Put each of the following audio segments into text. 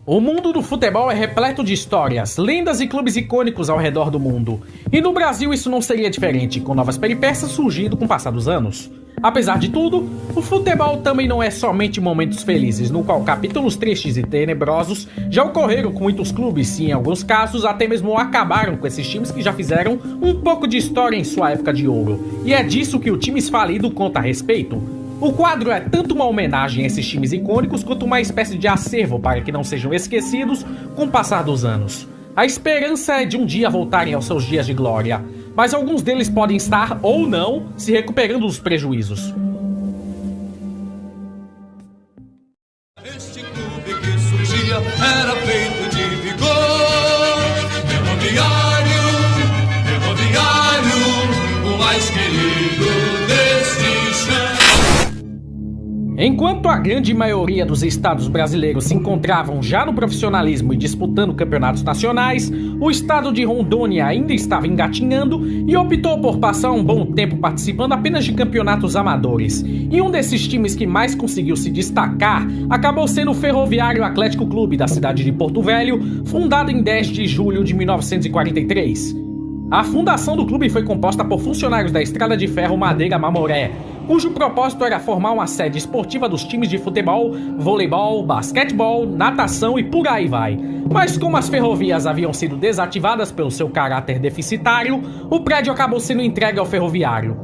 O mundo do futebol é repleto de histórias, lendas e clubes icônicos ao redor do mundo. E no Brasil isso não seria diferente, com novas peripécias surgindo com o passar dos anos. Apesar de tudo, o futebol também não é somente momentos felizes, no qual capítulos tristes e tenebrosos já ocorreram com muitos clubes e, em alguns casos, até mesmo acabaram com esses times que já fizeram um pouco de história em sua época de ouro. E é disso que o Times Falido conta a respeito. O quadro é tanto uma homenagem a esses times icônicos quanto uma espécie de acervo para que não sejam esquecidos com o passar dos anos. A esperança é de um dia voltarem aos seus dias de glória, mas alguns deles podem estar, ou não, se recuperando dos prejuízos. Este clube que surgia era feito de vigor. Ferroviário, o mais querido deste chão. Enquanto a grande maioria dos estados brasileiros se encontravam já no profissionalismo e disputando campeonatos nacionais, o estado de Rondônia ainda estava engatinhando e optou por passar um bom tempo participando apenas de campeonatos amadores. E um desses times que mais conseguiu se destacar acabou sendo o Ferroviário Atlético Clube da cidade de Porto Velho, fundado em 10 de julho de 1943. A fundação do clube foi composta por funcionários da Estrada de Ferro Madeira Mamoré, cujo propósito era formar uma sede esportiva dos times de futebol, voleibol, basquetebol, natação e por aí vai. Mas como as ferrovias haviam sido desativadas pelo seu caráter deficitário, o prédio acabou sendo entregue ao ferroviário.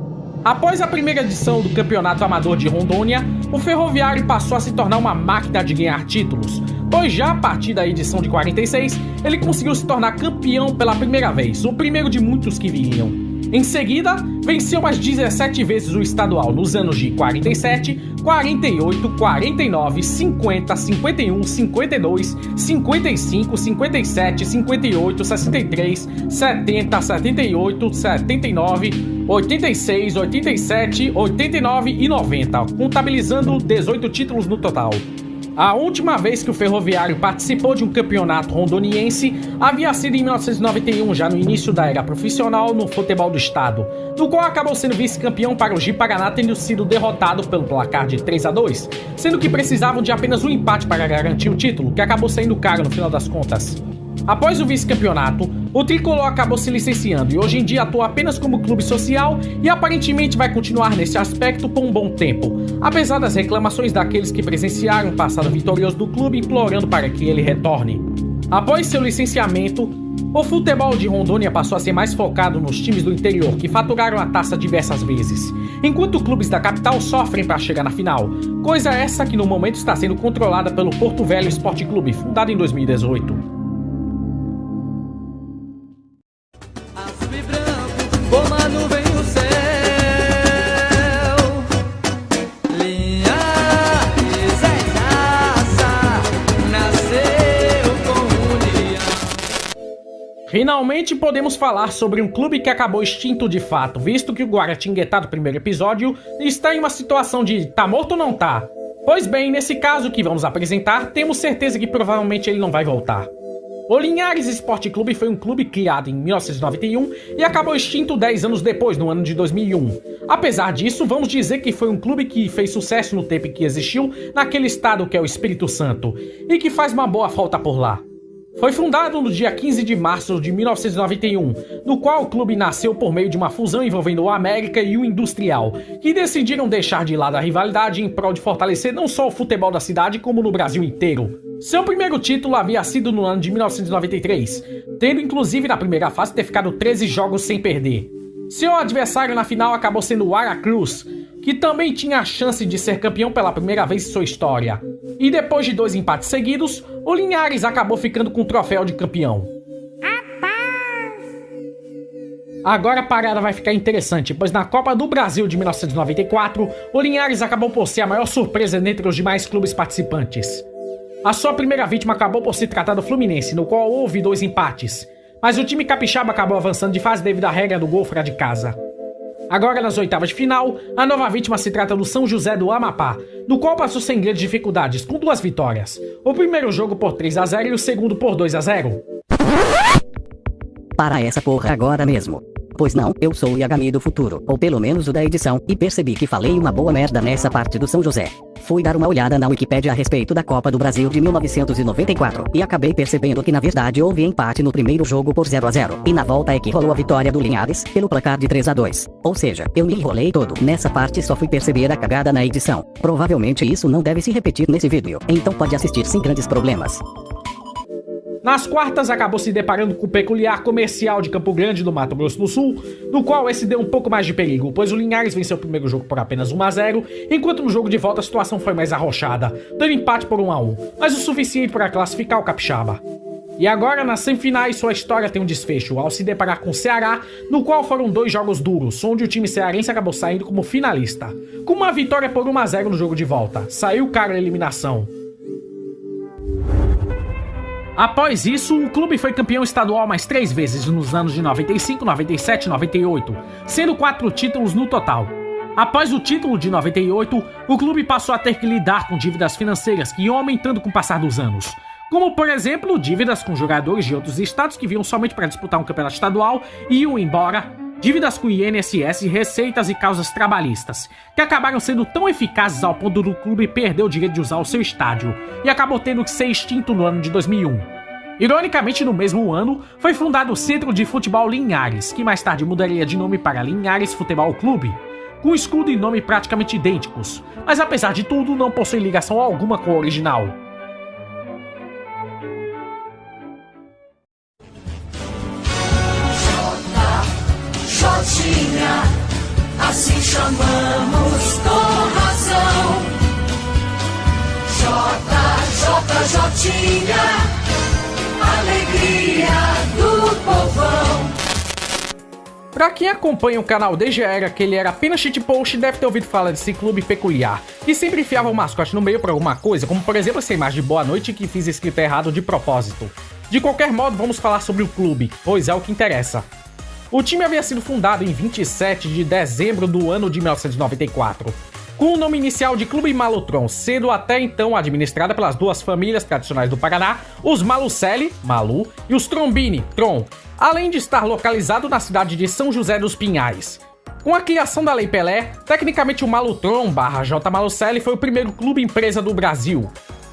Após a primeira edição do Campeonato Amador de Rondônia, o Ferroviário passou a se tornar uma máquina de ganhar títulos, pois já a partir da edição de 46, ele conseguiu se tornar campeão pela primeira vez, o primeiro de muitos que viriam. Em seguida, venceu mais 17 vezes o estadual nos anos de 47, 48, 49, 50, 51, 52, 55, 57, 58, 63, 70, 78, 79, 86, 87, 89 e 90, contabilizando 18 títulos no total. A última vez que o Ferroviário participou de um campeonato rondoniense havia sido em 1991, já no início da era profissional no futebol do estado, no qual acabou sendo vice-campeão para o Ji-Paraná, tendo sido derrotado pelo placar de 3-2, sendo que precisavam de apenas um empate para garantir o título, que acabou saindo caro no final das contas. Após o vice-campeonato, o Tricolor acabou se licenciando e hoje em dia atua apenas como clube social e aparentemente vai continuar nesse aspecto por um bom tempo, apesar das reclamações daqueles que presenciaram o passado vitorioso do clube implorando para que ele retorne. Após seu licenciamento, o futebol de Rondônia passou a ser mais focado nos times do interior que faturaram a taça diversas vezes, enquanto clubes da capital sofrem para chegar na final, coisa essa que no momento está sendo controlada pelo Porto Velho Esporte Clube, fundado em 2018. Como a nuvem no céu, Linhares é raça, nasceu com união. Finalmente podemos falar sobre um clube que acabou extinto de fato, visto que o Guaratinguetá do primeiro episódio está em uma situação de tá morto ou não tá? Pois bem, nesse caso que vamos apresentar, temos certeza que provavelmente ele não vai voltar. O Linhares Esporte Clube foi um clube criado em 1991 e acabou extinto 10 anos depois, no ano de 2001. Apesar disso, vamos dizer que foi um clube que fez sucesso no tempo que existiu naquele estado que é o Espírito Santo, e que faz uma boa falta por lá. Foi fundado no dia 15 de março de 1991, no qual o clube nasceu por meio de uma fusão envolvendo o América e o Industrial, que decidiram deixar de lado a rivalidade em prol de fortalecer não só o futebol da cidade, como no Brasil inteiro. Seu primeiro título havia sido no ano de 1993, tendo inclusive na primeira fase ter ficado 13 jogos sem perder. Seu adversário na final acabou sendo o Aracruz, que também tinha a chance de ser campeão pela primeira vez em sua história. E depois de 2 empates seguidos, o Linhares acabou ficando com o troféu de campeão. Agora a parada vai ficar interessante, pois na Copa do Brasil de 1994, o Linhares acabou por ser a maior surpresa dentre os demais clubes participantes. A sua primeira vítima acabou por se tratar do Fluminense, no qual houve 2 empates, mas o time capixaba acabou avançando de fase devido à regra do gol fora de casa. Agora nas oitavas de final, a nova vítima se trata do São José do Amapá, do qual passou sem grandes dificuldades, com 2 vitórias. O primeiro jogo por 3-0 e o segundo por 2-0. Para essa porra agora mesmo. Pois não, eu sou o Yagami do futuro, ou pelo menos o da edição, e percebi que falei uma boa merda nessa parte do São José. Fui dar uma olhada na Wikipédia a respeito da Copa do Brasil de 1994, e acabei percebendo que na verdade houve empate no primeiro jogo por 0-0, e na volta é que rolou a vitória do Linhares, pelo placar de 3-2. Ou seja, eu me enrolei todo, nessa parte só fui perceber a cagada na edição. Provavelmente isso não deve se repetir nesse vídeo, então pode assistir sem grandes problemas. Nas quartas, acabou se deparando com o peculiar Comercial de Campo Grande, do Mato Grosso do Sul, no qual esse deu um pouco mais de perigo, pois o Linhares venceu o primeiro jogo por apenas 1-0, enquanto no jogo de volta a situação foi mais arrochada, dando empate por 1-1, mas o suficiente para classificar o Capixaba. E agora, nas semifinais, sua história tem um desfecho, ao se deparar com o Ceará, no qual foram 2 jogos duros, onde o time cearense acabou saindo como finalista. Com uma vitória por 1-0 no jogo de volta, saiu cara da eliminação. Após isso, o clube foi campeão estadual mais 3 vezes nos anos de 95, 97 e 98, sendo 4 títulos no total. Após o título de 98, o clube passou a ter que lidar com dívidas financeiras que iam aumentando com o passar dos anos. Como, por exemplo, dívidas com jogadores de outros estados que vinham somente para disputar um campeonato estadual e iam embora, dívidas com INSS, receitas e causas trabalhistas, que acabaram sendo tão eficazes ao ponto do clube perder o direito de usar o seu estádio, e acabou tendo que ser extinto no ano de 2001. Ironicamente, no mesmo ano, foi fundado o Centro de Futebol Linhares, que mais tarde mudaria de nome para Linhares Futebol Clube, com escudo e nome praticamente idênticos, mas apesar de tudo, não possui ligação alguma com o original. Jotinha, assim chamamos com razão. Jotinha, alegria do povão. Pra quem acompanha o canal desde a era que ele era apenas shitpost, deve ter ouvido falar desse clube peculiar, que sempre enfiava o mascote no meio por alguma coisa, como por exemplo essa imagem de Boa Noite que fiz escrito errado de propósito. De qualquer modo, vamos falar sobre o clube, pois é o que interessa. O time havia sido fundado em 27 de dezembro do ano de 1994, com o nome inicial de Clube Malutron, sendo até então administrada pelas 2 famílias tradicionais do Paraná, os Malucelli, Malu, e os Trombini, Tron, além de estar localizado na cidade de São José dos Pinhais. Com a criação da Lei Pelé, tecnicamente o Malutron /J Malucelli foi o primeiro clube empresa do Brasil.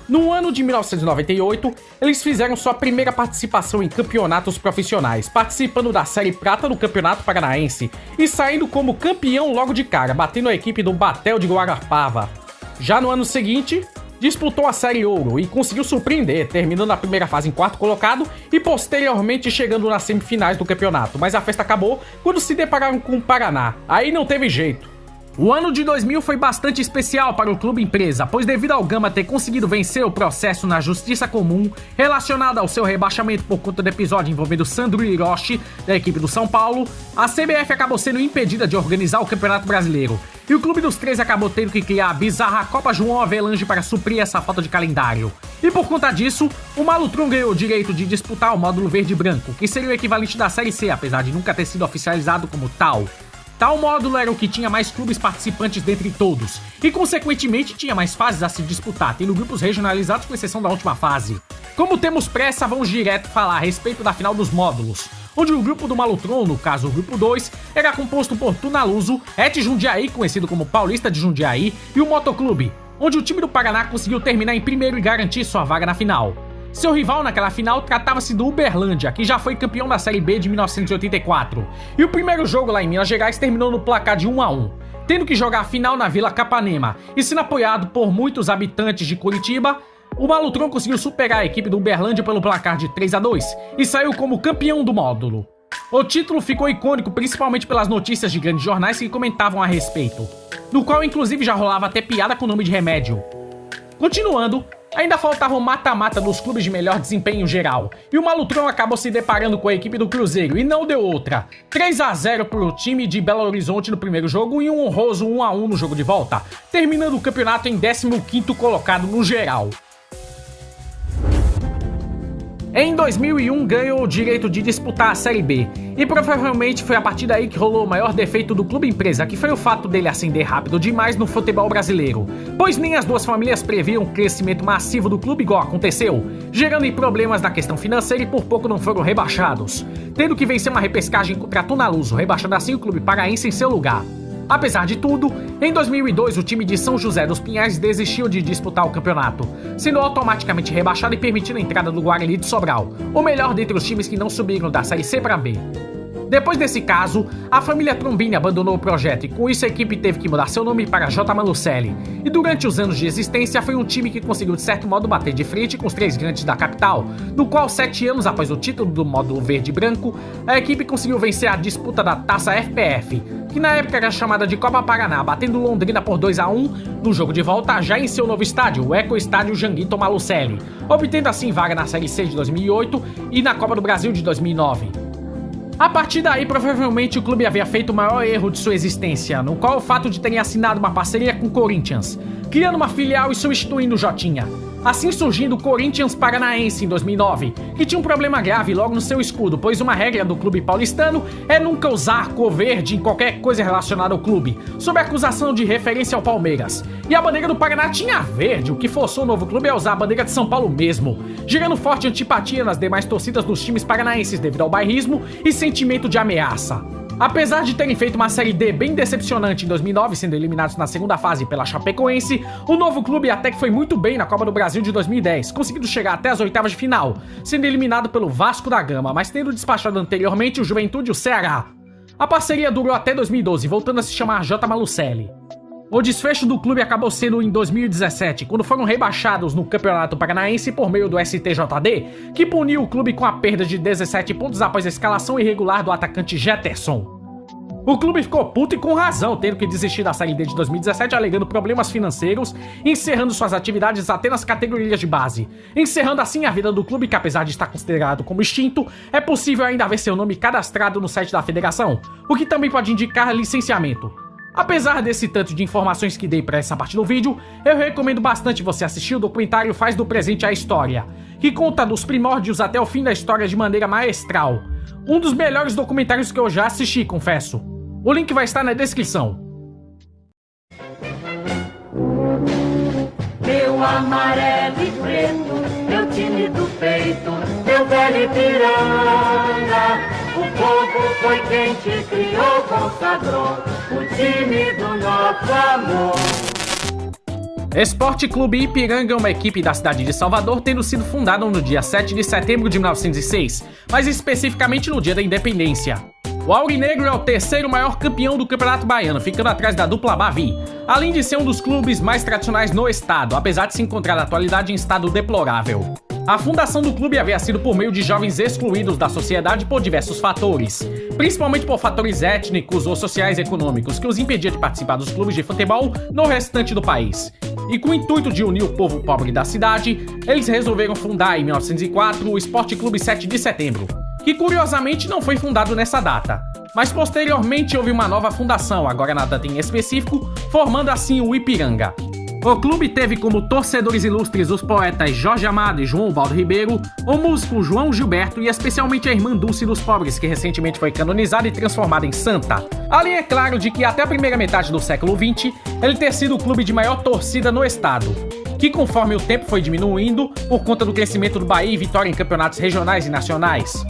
No ano de 1998, eles fizeram sua primeira participação em campeonatos profissionais, participando da Série Prata do Campeonato Paranaense e saindo como campeão logo de cara, batendo a equipe do Batel de Guarapava. Já no ano seguinte, disputou a Série Ouro e conseguiu surpreender, terminando a primeira fase em 4º colocado e posteriormente chegando nas semifinais do campeonato, mas a festa acabou quando se depararam com o Paraná, aí não teve jeito. O ano de 2000 foi bastante especial para o clube empresa, pois devido ao Gama ter conseguido vencer o processo na Justiça Comum relacionado ao seu rebaixamento por conta do episódio envolvendo Sandro Hiroshi, da equipe do São Paulo, a CBF acabou sendo impedida de organizar o Campeonato Brasileiro, e o Clube dos 13 acabou tendo que criar a bizarra Copa João Avelange para suprir essa falta de calendário. E por conta disso, o Malutron ganhou o direito de disputar o módulo verde e branco, que seria o equivalente da Série C, apesar de nunca ter sido oficializado como tal. Tal módulo era o que tinha mais clubes participantes dentre todos, e consequentemente tinha mais fases a se disputar, tendo grupos regionalizados com exceção da última fase. Como temos pressa, vamos direto falar a respeito da final dos módulos, onde o grupo do Malutron, no caso o grupo 2, era composto por Tunaluso, Et Jundiaí, conhecido como Paulista de Jundiaí, e o Motoclube, onde o time do Paraná conseguiu terminar em primeiro e garantir sua vaga na final. Seu rival naquela final tratava-se do Uberlândia, que já foi campeão da Série B de 1984. E o primeiro jogo lá em Minas Gerais terminou no placar de 1-1, tendo que jogar a final na Vila Capanema. E sendo apoiado por muitos habitantes de Curitiba, o Malutron conseguiu superar a equipe do Uberlândia pelo placar de 3-2 e saiu como campeão do módulo. O título ficou icônico principalmente pelas notícias de grandes jornais que comentavam a respeito, no qual inclusive já rolava até piada com o nome de remédio. Continuando, ainda faltava o mata-mata dos clubes de melhor desempenho geral, e o Malutron acabou se deparando com a equipe do Cruzeiro, e não deu outra. 3-0 pro time de Belo Horizonte no primeiro jogo e um honroso 1-1 no jogo de volta, terminando o campeonato em 15º colocado no geral. Em 2001 ganhou o direito de disputar a Série B, E provavelmente foi a partir daí que rolou o maior defeito do clube empresa, que foi o fato dele ascender rápido demais no futebol brasileiro, pois nem as duas famílias previam um crescimento massivo do clube igual aconteceu, gerando problemas na questão financeira e por pouco não foram rebaixados, tendo que vencer uma repescagem contra Tunaluso, rebaixando assim o clube paraense em seu lugar. Apesar de tudo, em 2002 o time de São José dos Pinhais desistiu de disputar o campeonato, sendo automaticamente rebaixado e permitindo a entrada do Guarani de Sobral, o melhor dentre os times que não subiram da Série C para B. Depois desse caso, a família Trombini abandonou o projeto e com isso a equipe teve que mudar seu nome para J. Malucelli, e durante os anos de existência foi um time que conseguiu de certo modo bater de frente com os três grandes da capital, no qual 7 anos após o título do módulo verde e branco, a equipe conseguiu vencer a disputa da Taça FPF, que na época era chamada de Copa Paraná, batendo Londrina por 2-1 no jogo de volta já em seu novo estádio, o Eco Estádio Janguito Malucelli, obtendo assim vaga na Série C de 2008 e na Copa do Brasil de 2009. A partir daí, provavelmente o clube havia feito o maior erro de sua existência, no qual o fato de terem assinado uma parceria com o Corinthians, criando uma filial e substituindo o Jotinha. Assim surgindo o Corinthians Paranaense em 2009, que tinha um problema grave logo no seu escudo, pois uma regra do clube paulistano é nunca usar cor verde em qualquer coisa relacionada ao clube, sob a acusação de referência ao Palmeiras. E a bandeira do Paraná tinha verde, o que forçou o novo clube a usar a bandeira de São Paulo mesmo, gerando forte antipatia nas demais torcidas dos times paranaenses devido ao bairrismo e sentimento de ameaça. Apesar de terem feito uma Série D bem decepcionante em 2009, sendo eliminados na segunda fase pela Chapecoense, o novo clube até que foi muito bem na Copa do Brasil de 2010, conseguindo chegar até as oitavas de final, sendo eliminado pelo Vasco da Gama, mas tendo despachado anteriormente o Juventude e o Ceará. A parceria durou até 2012, voltando a se chamar J. Malucelli. O desfecho do clube acabou sendo em 2017, quando foram rebaixados no Campeonato Paranaense por meio do STJD, que puniu o clube com a perda de 17 pontos após a escalação irregular do atacante Jetterson. O clube ficou puto e com razão, tendo que desistir da Série D de 2017 alegando problemas financeiros, encerrando suas atividades até nas categorias de base, encerrando assim a vida do clube que, apesar de estar considerado como extinto, é possível ainda ver seu nome cadastrado no site da federação, o que também pode indicar licenciamento. Apesar desse tanto de informações que dei para essa parte do vídeo, eu recomendo bastante você assistir o documentário Faz do Presente a História, que conta dos primórdios até o fim da história de maneira maestral. Um dos melhores documentários que eu já assisti, confesso. O link vai estar na descrição. Meu amarelo e preto, meu time do peito, meu velho Ipiranga. O povo foi quem te criou, consagrou o time do nosso amor. Esporte Clube Ipiranga é uma equipe da cidade de Salvador, tendo sido fundada no dia 7 de setembro de 1906, mais especificamente no dia da independência. O Aurinegro é o terceiro maior campeão do Campeonato Baiano, ficando atrás da dupla Bavi, além de ser um dos clubes mais tradicionais no estado, apesar de se encontrar na atualidade em estado deplorável. A fundação do clube havia sido por meio de jovens excluídos da sociedade por diversos fatores, principalmente por fatores étnicos ou sociais e econômicos que os impedia de participar dos clubes de futebol no restante do país. E com o intuito de unir o povo pobre da cidade, eles resolveram fundar em 1904 o Esporte Clube 7 de Setembro, que curiosamente não foi fundado nessa data, mas posteriormente houve uma nova fundação, agora na data em específico, formando assim o Ipiranga. O clube teve como torcedores ilustres os poetas Jorge Amado e João Baldo Ribeiro, o músico João Gilberto e especialmente a irmã Dulce dos Pobres, que recentemente foi canonizada e transformada em santa. Além, é claro, de que até a primeira metade do século XX, ele ter sido o clube de maior torcida no estado, que conforme o tempo foi diminuindo por conta do crescimento do Bahia e vitória em campeonatos regionais e nacionais.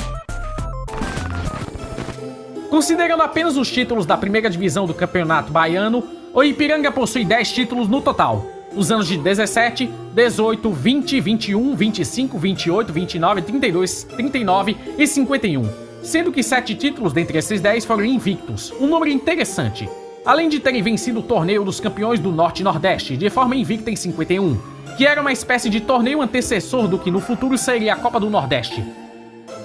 Considerando apenas os títulos da primeira divisão do Campeonato Baiano, o Ipiranga possui 10 títulos no total, nos anos de 17, 18, 20, 21, 25, 28, 29, 32, 39 e 51, sendo que 7 títulos dentre esses 10 foram invictos, um número interessante, além de terem vencido o Torneio dos Campeões do Norte e Nordeste de forma invicta em 51, que era uma espécie de torneio antecessor do que no futuro seria a Copa do Nordeste.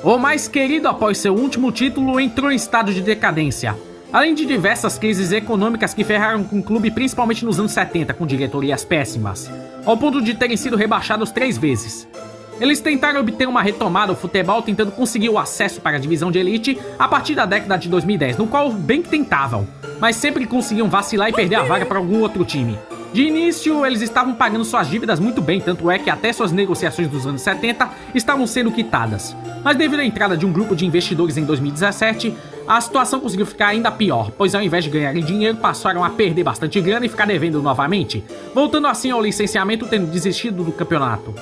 O mais querido, após seu último título, entrou em estado de decadência, além de diversas crises econômicas que ferraram com o clube principalmente nos anos 70 com diretorias péssimas, ao ponto de terem sido rebaixados 3 vezes. Eles tentaram obter uma retomada ao futebol tentando conseguir o acesso para a divisão de elite a partir da década de 2010, no qual bem que tentavam, mas sempre conseguiam vacilar e perder a vaga para algum outro time. De início, eles estavam pagando suas dívidas muito bem, tanto é que até suas negociações dos anos 70 estavam sendo quitadas. Mas devido à entrada de um grupo de investidores em 2017, a situação conseguiu ficar ainda pior, pois ao invés de ganharem dinheiro, passaram a perder bastante grana e ficar devendo novamente, voltando assim ao licenciamento, tendo desistido do campeonato.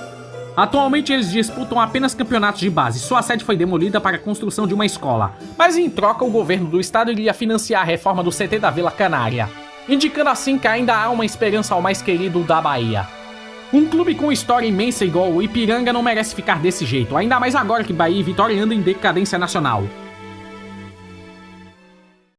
Atualmente eles disputam apenas campeonatos de base, sua sede foi demolida para a construção de uma escola, mas em troca o governo do estado iria financiar a reforma do CT da Vila Canária, indicando assim que ainda há uma esperança ao mais querido da Bahia. Um clube com história imensa igual o Ipiranga não merece ficar desse jeito, ainda mais agora que Bahia e Vitória andam em decadência nacional.